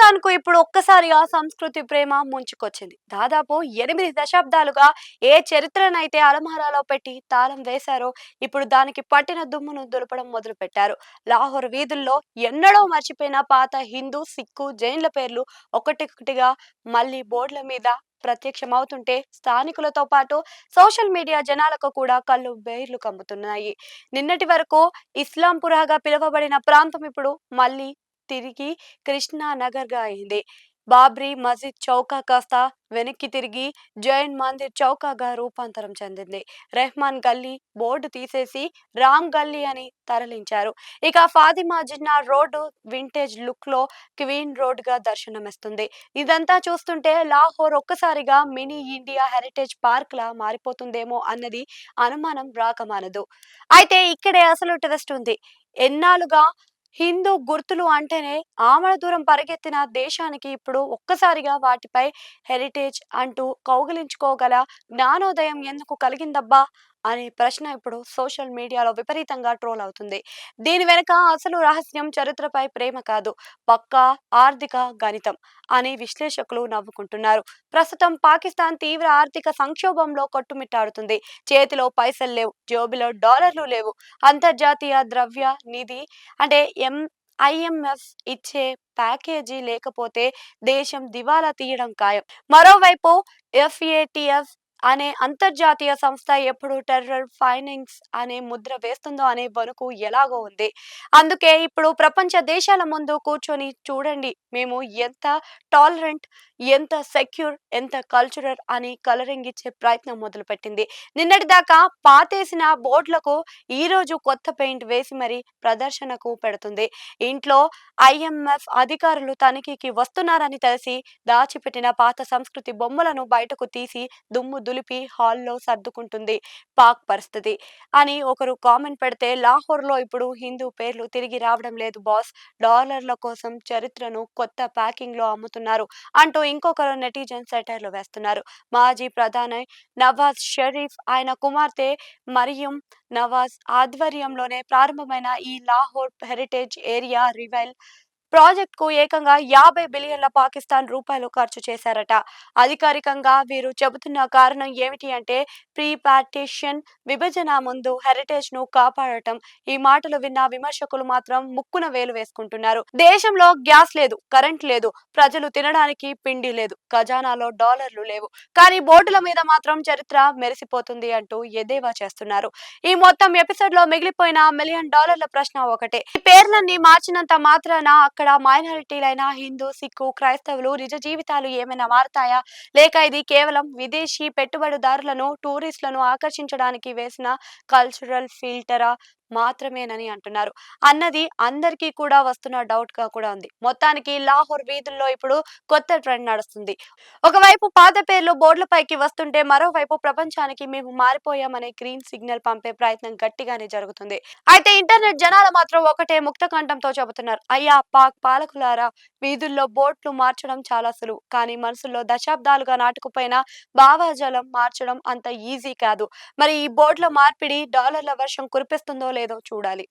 పాకిస్తాన్‌కు ఇప్పుడు ఒక్కసారిగా సంస్కృతి ప్రేమ ముంచుకొచ్చింది. దాదాపు 8 దశాబ్దాలుగా ఏ చరిత్రనైతే అలమారాలో పెట్టి తాళం వేశారో, ఇప్పుడు దానికి పట్టిన దుమ్మును దులపడం మొదలుపెట్టారు. లాహోర్ వీధుల్లో ఎన్నడూ మర్చిపోయిన పాత హిందూ, సిక్కు, జైన్ల పేర్లు ఒకటొకటిగా మళ్ళీ బోర్డుల మీద ప్రత్యక్షమవుతుంటే స్థానికులతో పాటు సోషల్ మీడియా జనాలకు కూడా కళ్ళు బైర్లు కమ్ముతున్నాయి. నిన్నటి వరకు ఇస్లాంపురాగా పిలువబడిన ప్రాంతం ఇప్పుడు మళ్ళీ తిరిగి కృష్ణానగర్‌గా అయింది. బాబ్రీ మస్జిద్ చౌక కాస్త వెనక్కి తిరిగి జైన్ మందిర్ చౌకగా రూపాంతరం చెందింది. రెహ్మాన్ గల్లీ బోర్డు తీసేసి రామ్ గల్లీ అని తరలించారు. ఇక ఫాతిమా జిన్నా రోడ్డు వింటేజ్ లుక్‌లో క్వీన్ రోడ్‌గా దర్శనమిస్తుంది. ఇదంతా చూస్తుంటే లాహోర్ ఒక్కసారిగా మినీ ఇండియా హెరిటేజ్ పార్క్‌లా మారిపోతుందేమో అన్నది అనుమానం రాకమానదు. అయితే ఇక్కడే అసలు ట్విస్ట్ ఉంది. ఎన్నాళ్లుగా హిందూ గుర్తులు అంటేనే ఆమడ దూరం పరిగెత్తిన దేశానికి ఇప్పుడు ఒక్కసారిగా వాటిపై హెరిటేజ్ అంటూ కౌగిలించుకోగల జ్ఞానోదయం ఎందుకు కలిగిందబ్బా అనే ప్రశ్న ఇప్పుడు సోషల్ మీడియాలో విపరీతంగా ట్రోల్ అవుతుంది. దీని వెనుక అసలు రహస్యం చరిత్రపై ప్రేమ కాదు, పక్కా ఆర్థిక గణితం అని విశ్లేషకులు నవ్వుకుంటున్నారు. ప్రస్తుతం పాకిస్తాన్ తీవ్ర ఆర్థిక సంక్షోభంలో కొట్టుమిట్టాడుతుంది. చేతిలో పైసలు లేవు, జోబిలో డాలర్లు లేవు. అంతర్జాతీయ ద్రవ్య నిధి అంటే ఐఎంఎఫ్ ఇచ్చే ప్యాకేజీ లేకపోతే దేశం దివాలా తీయడం ఖాయం. మరోవైపు ఎఫ్ఏటిఎఫ్ అనే అంతర్జాతీయ సంస్థ ఎప్పుడు టెర్రర్ ఫైనాన్స్ అనే ముద్ర వేస్తుందో అనే వణుకు ఎలాగో ఉంది. అందుకే ఇప్పుడు ప్రపంచ దేశాల ముందు కూర్చొని చూడండి, మేము ఎంత టాలరెంట్, ఎంత సెక్యూర్, ఎంత కల్చరల్ అని కలరింగ్ ఇచ్చే ప్రయత్నం మొదలుపెట్టింది. నిన్నటిదాకా పాతేసిన బోర్డులకు ఈ రోజు కొత్త పెయింట్ వేసి మరి ప్రదర్శనకు పెడుతుంది. ఇంట్లో ఐఎంఎఫ్ అధికారులు తనిఖీకి వస్తున్నారని తెలిసి దాచిపెట్టిన పాత సంస్కృతి బొమ్మలను బయటకు తీసి దుమ్ము దులిపి హాల్లో సర్దుకుంటుంది పాక్ పరిస్థితి అని ఒకరు కామెంట్ పెడితే, లాహోర్లో ఇప్పుడు హిందూ పేర్లు తిరిగి రావడం లేదు బాస్, డాలర్ల కోసం చరిత్రను కొత్త ప్యాకింగ్ లో అమ్ముతున్నారు అంటూ ఇంకొకరు నెటిజన్ సెటైర్లు వేస్తున్నారు. మాజీ ప్రధాని నవాజ్ షరీఫ్, ఆయన కుమార్తె మరియం నవాజ్ ఆధ్వర్యంలోనే ప్రారంభమైన ఈ Lahore heritage area revile project కు ఏకంగా 50 బిలియన్ల పాకిస్తాన్ రూపాయలు ఖర్చు చేశారట. అధికారికంగా వీరు చెబుతున్న కారణం ఏమిటి అంటే ప్రీ పార్టీషన్ విభజన ముందు హెరిటేజ్ ను కాపాడటం. ఈ మాటలు విన్న విమర్శకులు మాత్రం ముక్కున వేలు వేసుకుంటున్నారు. దేశంలో గ్యాస్ లేదు, కరెంట్ లేదు, ప్రజలు తినడానికి పిండి లేదు, ఖజానాలో డాలర్లు లేవు, కానీ బోర్డుల మీద మాత్రం చరిత్ర మెరిసిపోతుంది అంటూ ఎద్దేవా చేస్తున్నారు. ఈ మొత్తం ఎపిసోడ్ లో మిగిలిపోయిన $1 మిలియన్ ప్రశ్న ఒకటే. ఈ పేర్లన్నీ మార్చినంత మాత్రాన అక్కడ మైనారిటీలైన హిందూ, సిక్కు, క్రైస్తవులు నిజ జీవితాలు ఏమైనా మారతాయా, లేక ఇది కేవలం విదేశీ పెట్టుబడిదారులను, టూరిస్టులను ఆకర్షించడానికి వేసిన కల్చరల్ ఫిల్టరా మాత్రమేనని అంటున్నారు అన్నది అందరికీ కూడా వస్తున్న డౌట్ గా కూడా ఉంది. మొత్తానికి లాహోర్ వీధుల్లో ఇప్పుడు కొత్త ట్రెండ్ నడుస్తుంది. ఒకవైపు పాత పేర్లు బోర్డులపైకి వస్తుంటే, మరోవైపు ప్రపంచానికి మేము మారిపోయామనే గ్రీన్ సిగ్నల్ పంపే ప్రయత్నం గట్టిగానే జరుగుతుంది. అయితే ఇంటర్నెట్ జనాలు మాత్రం ఒకటే ముక్త కంఠంతో చెబుతున్నారు, అయ్యా పాక్ పాలకులారా, వీధుల్లో బోర్డులు మార్చడం చాలా సులువు, కానీ మనసుల్లో దశాబ్దాలుగా నాటుకుపోయిన భావజాలం మార్చడం అంత ఈజీ కాదు. మరి ఈ బోర్డుల మార్పిడి డాలర్ల వర్షం కురిపిస్తుందో లేదో చూడాలి.